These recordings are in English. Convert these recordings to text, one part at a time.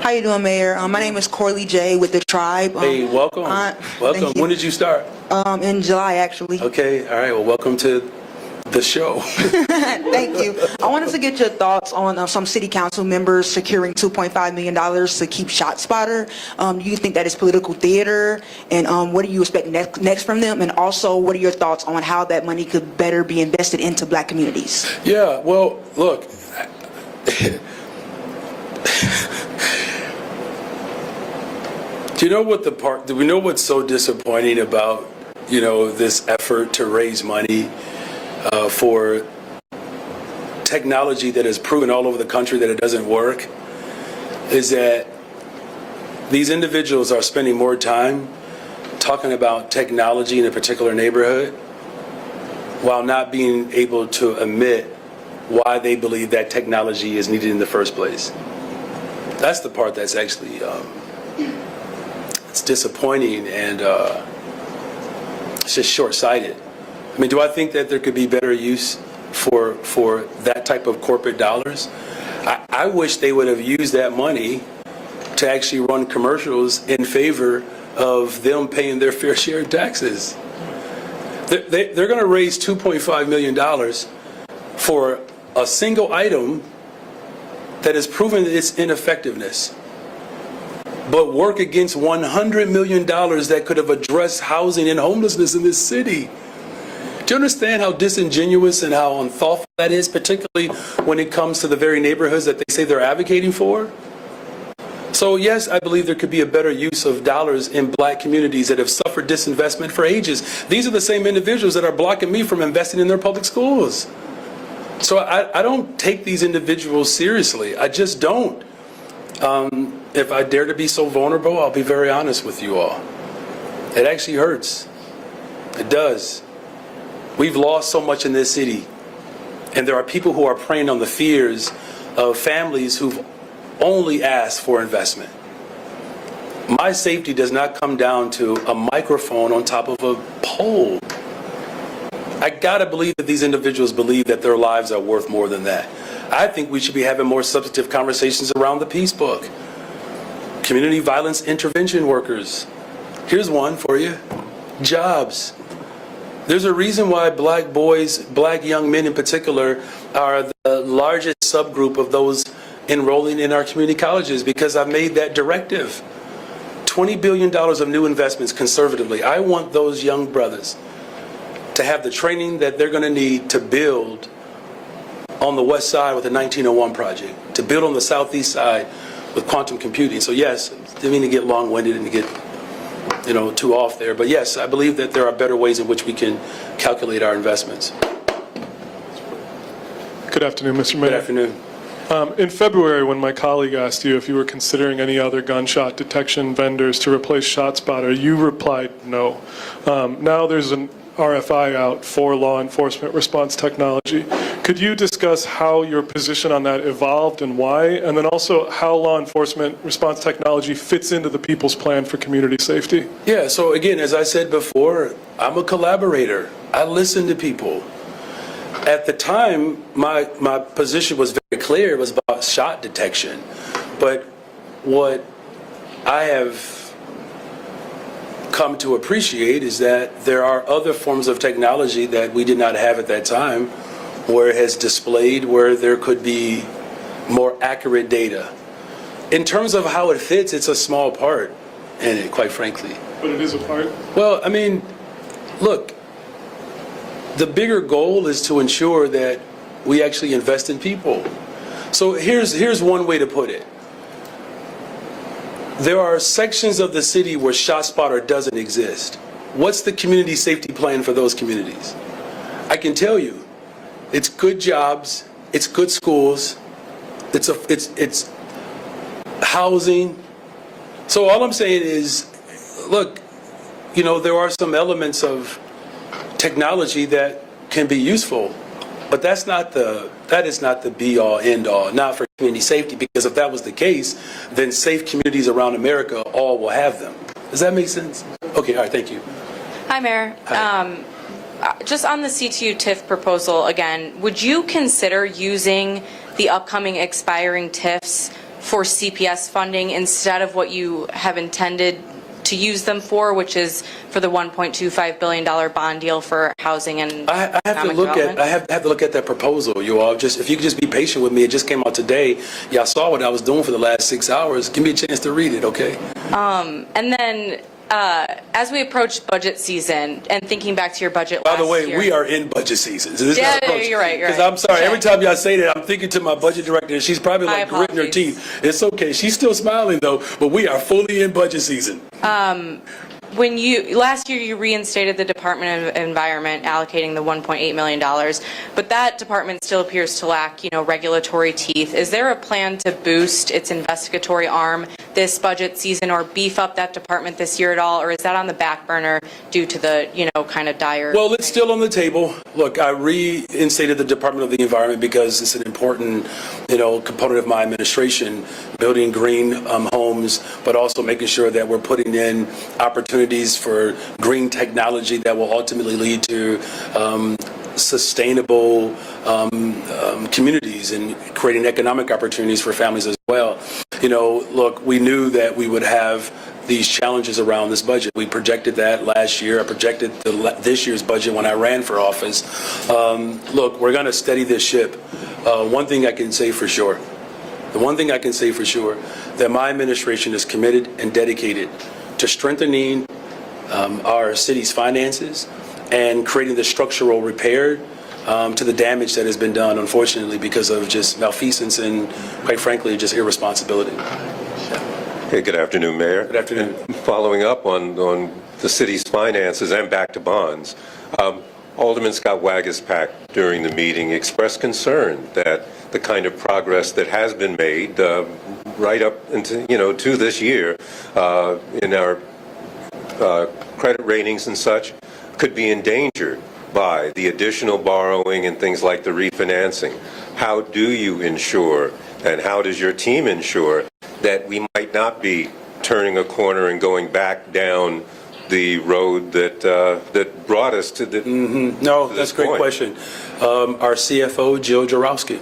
How you doing, Mayor? My name is Corley J with the Tribe. Hey, welcome. Welcome. When did you start? In July, actually. Okay. All right. Well, welcome to the show. Thank you. I wanted to get your thoughts on some city council members securing $2.5 million to keep ShotSpotter. Do you think that is political theater? And what do you expect next from them? And also, what are your thoughts on how that money could better be invested into Black communities? Yeah. Well, look. Do we know what's so disappointing about, this effort to raise money for technology that has proven all over the country that it doesn't work, is that these individuals are spending more time talking about technology in a particular neighborhood while not being able to admit why they believe that technology is needed in the first place. That's the part that's actually it's disappointing, and it's just short-sighted. I mean, do I think that there could be better use for that type of corporate dollars? I wish they would have used that money to actually run commercials in favor of them paying their fair share of taxes. They're going to raise $2.5 million for a single item that has proven its ineffectiveness, but work against $100 million that could have addressed housing and homelessness in this city. Do you understand how disingenuous and how unthoughtful that is, particularly when it comes to the very neighborhoods that they say they're advocating for? So yes, I believe there could be a better use of dollars in Black communities that have suffered disinvestment for ages. These are the same individuals that are blocking me from investing in their public schools. So I don't take these individuals seriously. I just don't. If I dare to be so vulnerable, I'll be very honest with you all. It actually hurts. It does. We've lost so much in this city, and there are people who are preying on the fears of families who've only asked for investment. My safety does not come down to a microphone on top of a pole. I gotta believe that these individuals believe that their lives are worth more than that. I think we should be having more substantive conversations around the peace book. Community violence intervention workers. Here's one for you. Jobs. There's a reason why Black boys, Black young men in particular, are the largest subgroup of those enrolling in our community colleges, because I've made that directive. $20 billion of new investments conservatively. I want those young brothers to have the training that they're going to need to build on the west side with the 1901 project, to build on the southeast side with quantum computing. So yes, I didn't mean to get long-winded and to get too off there, but yes, I believe that there are better ways in which we can calculate our investments. Good afternoon, Mr. Mayor. Good afternoon. In February, when my colleague asked you if you were considering any other gunshot detection vendors to replace ShotSpotter, you replied no. Now there's an RFI out for law enforcement response technology. Could you discuss how your position on that evolved and why, and then also how law enforcement response technology fits into the People's Plan for Community Safety? Yeah, so again, as I said before, I'm a collaborator. I listen to people. At the time, my position was very clear. It was about shot detection. But what I have come to appreciate is that there are other forms of technology that we did not have at that time, where it has displayed where there could be more accurate data. In terms of how it fits, it's a small part in it, quite frankly. But it is a part? Well, I mean, look, the bigger goal is to ensure that we actually invest in people. So here's one way to put it. There are sections of the city where ShotSpotter doesn't exist. What's the community safety plan for those communities? I can tell you, it's good jobs, it's good schools, it's housing. So all I'm saying is, look, there are some elements of technology that can be useful, but that is not the be-all, end-all, not for community safety, because if that was the case, then safe communities around America all will have them. Does that make sense? Okay, all right, thank you. Hi, Mayor. Hi. Just on the CTU TIF proposal again, would you consider using the upcoming expiring TIFs for CPS funding instead of what you have intended to use them for, which is for the $1.25 billion bond deal for housing and I have to look development? at I have to look at that proposal, you all. Just if you could just be patient with me, it just came out today. Y'all saw what I was doing for the last 6 hours. Give me a chance to read it, okay? And then as we approach budget season and thinking back to your budget By last the way, year, we are in budget season. So this is Yeah, not approach. you're right, you're Because right. I'm sorry, Okay. every time y'all say that, I'm thinking to my budget director, and she's probably My like gritting her apologies. teeth. It's okay. She's still smiling though, but we are fully in budget season. when last year you reinstated the Department of Environment allocating the $1.8 million, but that department still appears to lack, regulatory teeth. Is there a plan to boost its investigatory arm this budget season or beef up that department this year at all, or is that on the back burner due to the, kind of dire? Well, it's still on the table. Look, I reinstated the Department of the Environment because it's an important, component of my administration, building green homes, but also making sure that we're putting in opportunities for green technology that will ultimately lead to sustainable communities and creating economic opportunities for families as well. Look, we knew that we would have these challenges around this budget. We projected that last year. I projected this year's budget when I ran for office. Look, we're going to steady this ship. One thing I can say for sure, that my administration is committed and dedicated to strengthening our city's finances and creating the structural repair to the damage that has been done, unfortunately, because of just malfeasance and, quite frankly, just irresponsibility. Hey, good afternoon, Mayor. Good afternoon. And following up on the city's finances and back to bonds, Alderman Scott Wagaspack during the meeting expressed concern that the kind of progress that has been made right up into, to this year in our credit ratings and such could be endangered by the additional borrowing and things like the refinancing. How do you ensure, and how does your team ensure that we might not be turning a corner and going back down the road that brought us to the No, that's a great point? question. Our CFO, Jill Jarowski.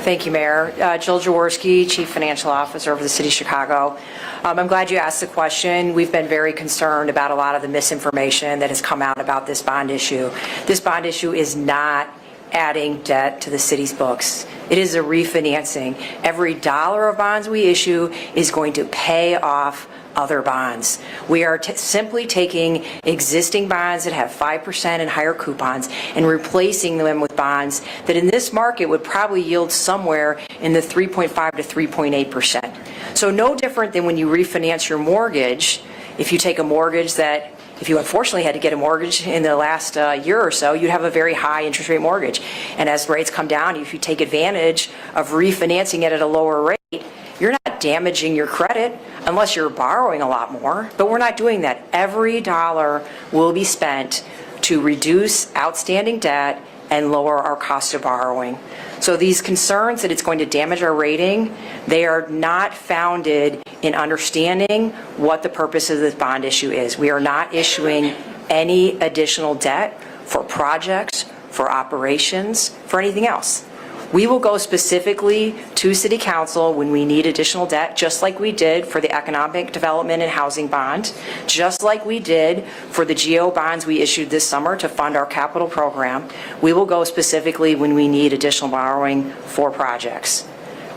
Thank you, Mayor. Jill Jaworski, Chief Financial Officer of the City of Chicago. I'm glad you asked the question. We've been very concerned about a lot of the misinformation that has come out about this bond issue. This bond issue is not adding debt to the city's books. It is a refinancing. Every dollar of bonds we issue is going to pay off other bonds. We are simply taking existing bonds that have 5% and higher coupons and replacing them with bonds that in this market would probably yield somewhere in the 3.5 to 3.8%. So no different than when you refinance your mortgage. If you take a mortgage that, if you unfortunately had to get a mortgage in the last year or so, you'd have a very high interest rate mortgage. And as rates come down, if you take advantage of refinancing it at a lower rate, you're not damaging your credit unless you're borrowing a lot more, but we're not doing that. Every dollar will be spent to reduce outstanding debt and lower our cost of borrowing. So these concerns that it's going to damage our rating, they are not founded in understanding what the purpose of this bond issue is. We are not issuing any additional debt for projects, for operations, for anything else. We will go specifically to City Council when we need additional debt, just like we did for the Economic Development and Housing Bond, just like we did for the GO bonds we issued this summer to fund our capital program. We will go specifically when we need additional borrowing for projects.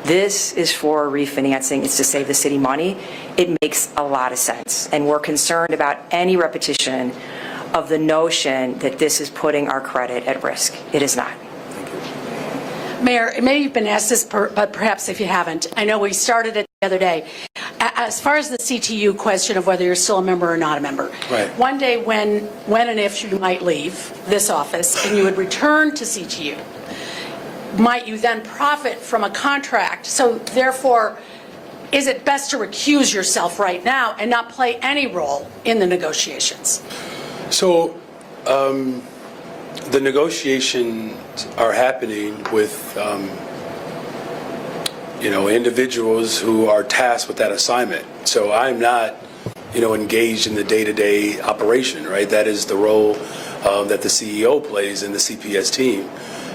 This is for refinancing. It's to save the city money. It makes a lot of sense. And we're concerned about any repetition of the notion that this is putting our credit at risk. It is not. Mayor, maybe you've been asked this, but perhaps if you haven't, I know we started it the other day. As far as the CTU question of whether you're still a member or not a member, Right. One day when and if you might leave this office and you would return to CTU, might you then profit from a contract? So therefore, is it best to recuse yourself right now and not play any role in the negotiations? So, the negotiations are happening with, individuals who are tasked with that assignment. So I'm not, engaged in the day-to-day operation, right? That is the role that the CEO plays in the CPS team.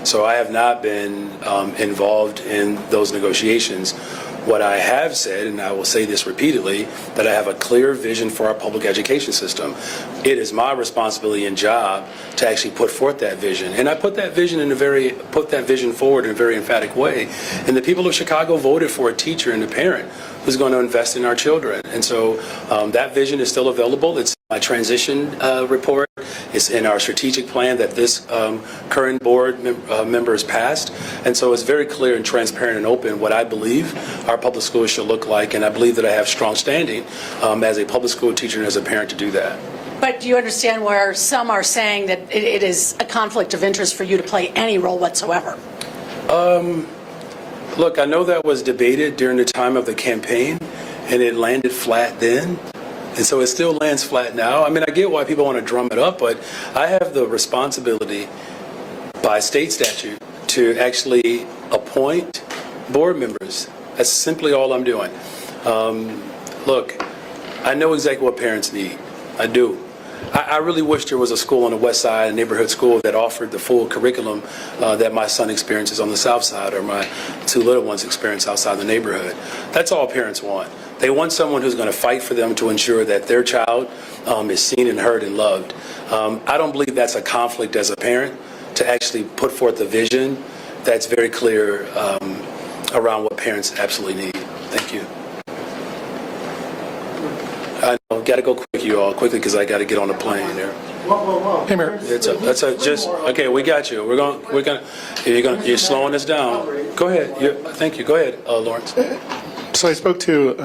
So I have not been involved in those negotiations. What I have said, and I will say this repeatedly, that I have a clear vision for our public education system. It is my responsibility and job to actually put forth that vision. And I put that vision forward in a very emphatic way. And the people of Chicago voted for a teacher and a parent who's going to invest in our children. And so that vision is still available. It's my transition report. It's in our strategic plan that this current board member has passed. And so it's very clear and transparent and open what I believe our public schools should look like. And I believe that I have strong standing as a public school teacher and as a parent to do that. But do you understand where some are saying that it is a conflict of interest for you to play any role whatsoever? Look, I know that was debated during the time of the campaign, and it landed flat then. And so it still lands flat now. I mean, I get why people want to drum it up, but I have the responsibility by state statute to actually appoint board members. That's simply all I'm doing. Look, I know exactly what parents need. I do. I really wish there was a school on the west side, a neighborhood school, that offered the full curriculum that my son experiences on the south side, or my two little ones experience outside the neighborhood. That's all parents want. They want someone who's going to fight for them to ensure that their child is seen and heard and loved. I don't believe that's a conflict as a parent to actually put forth a vision that's very clear around what parents absolutely need. Thank you. I know, got to go quick, you all, quickly, because I got to get on the plane there. Hey, Mayor. Okay, we got you. You're slowing us down. Go ahead. Thank you. Go ahead, Lawrence. So I spoke to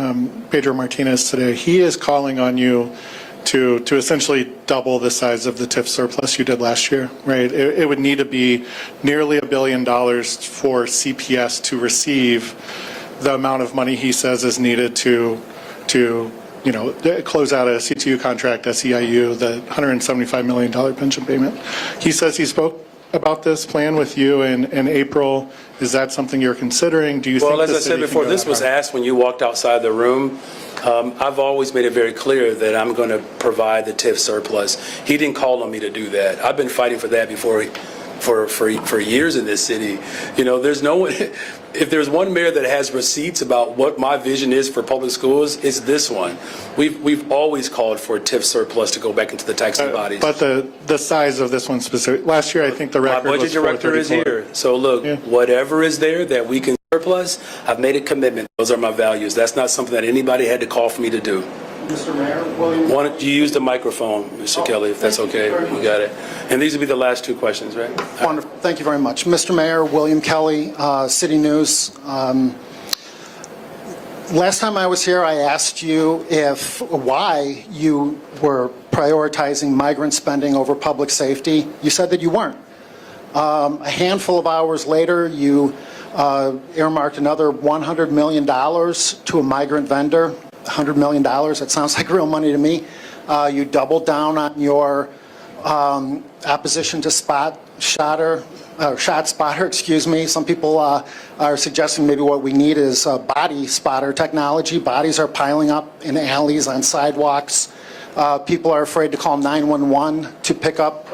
Pedro Martinez today. He is calling on you to essentially double the size of the TIF surplus you did last year, right? It would need to be nearly $1 billion for CPS to receive the amount of money he says is needed to close out a CTU contract, SEIU, the $175 million pension payment. He says he spoke about this plan with you in April. Is that something you're considering? Do you think as I said before, this was asked when you walked outside the room. I've always made it very clear that I'm going to provide the TIF surplus. He didn't call on me to do that. I've been fighting for that before for years in this city. There's no one. If there's one mayor that has receipts about what my vision is for public schools, it's this one. We've always called for a TIF surplus to go back into the taxing bodies. But the size of this one specific. Last year, I think the record was my budget director is here. So look, whatever is there that we can surplus, I've made a commitment. Those are my values. That's not something that anybody had to call for me to do. Mr. Mayor, William. Why don't you use the microphone, Mr. Kelly, if that's okay? You got it. And these will be the last two questions, right? Wonderful. Thank you very much. Mr. Mayor, William Kelly, City News. Last time I was here, I asked you why you were prioritizing migrant spending over public safety. You said that you weren't. A handful of hours later, you earmarked another $100 million to a migrant vendor. $100 million, that sounds like real money to me. You doubled down on your opposition to ShotSpotter, excuse me. Some people are suggesting maybe what we need is body spotter technology. Bodies are piling up in alleys, on sidewalks. People are afraid to call 911 to pick up,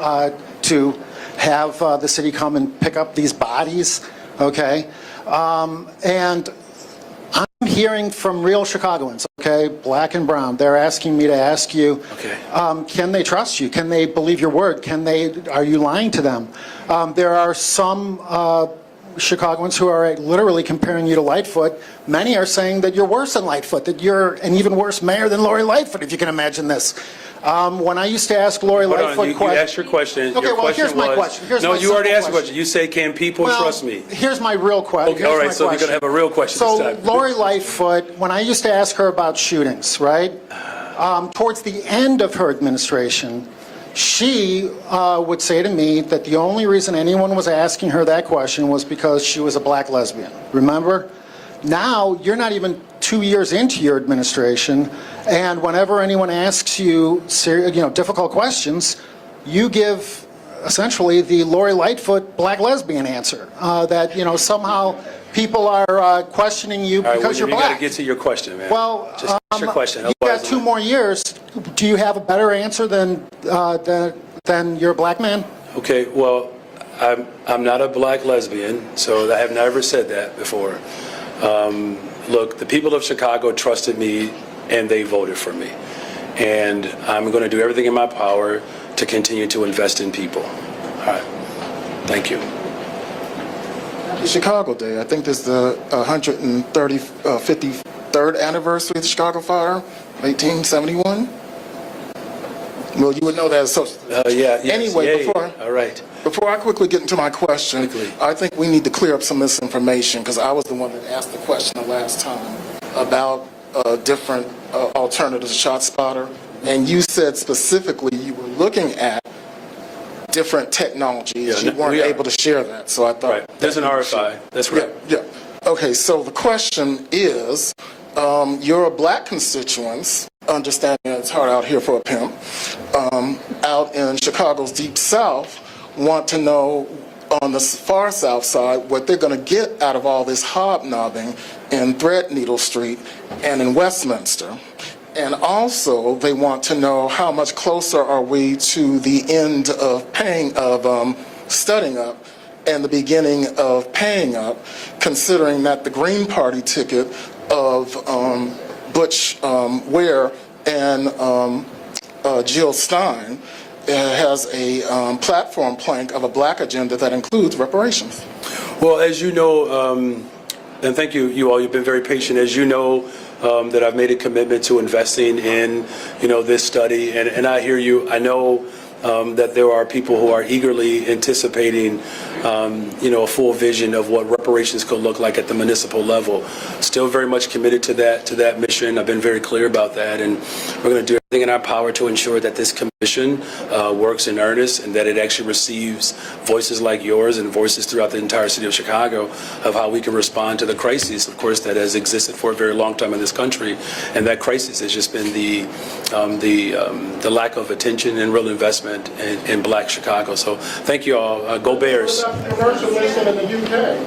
to have the city come and pick up these bodies, okay? And I'm hearing from real Chicagoans, okay, black and brown. They're asking me to ask you, can they trust you? Can they believe your word? Are you lying to them? There are some Chicagoans who are literally comparing you to Lightfoot. Many are saying that you're worse than Lightfoot, that you're an even worse mayor than Lori Lightfoot, if you can imagine this. When I used to ask Lori Lightfoot questions... You asked your question. Okay, well, here's my question. No, you already asked the question. You say, can people trust me? Here's my real question. Okay, all right, so you're going to have a real question this time. So Lori Lightfoot, when I used to ask her about shootings, right, towards the end of her administration, she would say to me that the only reason anyone was asking her that question was because she was a black lesbian. Remember? Now, you're not even 2 years into your administration, and whenever anyone asks you, difficult questions, you give essentially the Lori Lightfoot black lesbian answer. That somehow people are questioning you because you're black. You got to get to your question, man. Well, just your question. You've got 2 more years. Do you have a better answer than you're a black man? Okay. Well, I'm not a black lesbian, so I have never said that before. Look, the people of Chicago trusted me and they voted for me. And I'm going to do everything in my power to continue to invest in people. All right. Thank you. Chicago Day. I think this is the 53rd anniversary of the Chicago Fire, 1871. Well, you would know that. So, Yes, anyway, yay. All right. before I quickly get into my question, Quickly. I think we need to clear up some misinformation because I was the one that asked the question the last time about different alternatives to ShotSpotter, and you said specifically you were looking at different technologies. Yeah, you weren't we are. able to share that, so I thought. Right. There's an RFI. That's right. Yeah. Okay, so the question is, your black constituents, understanding it's hard out here for a pimp, out in Chicago's deep south, want to know on the far south side what they're going to get out of all this hobnobbing in Threadneedle Street and in Westminster. And also, they want to know how much closer are we to the end of studying up and the beginning of paying up, considering that the Green Party ticket of Butch Ware and Jill Stein has a platform plank of a black agenda that includes reparations. Well, as you know, and thank you all, you've been very patient. As you know, that I've made a commitment to investing in, this study, and I hear you. I know that there are people who are eagerly anticipating, a full vision of what reparations could look like at the municipal level. Still very much committed to that mission. I've been very clear about that, and we're going to do everything in our power to ensure that this commission works in earnest and that it actually receives voices like yours and voices throughout the entire city of Chicago of how we can respond to the crisis, of course, that has existed for a very long time in this country. And that crisis has just been the lack of attention and real investment in black Chicago. So thank you all. Go Bears. Commercial mission in the UK.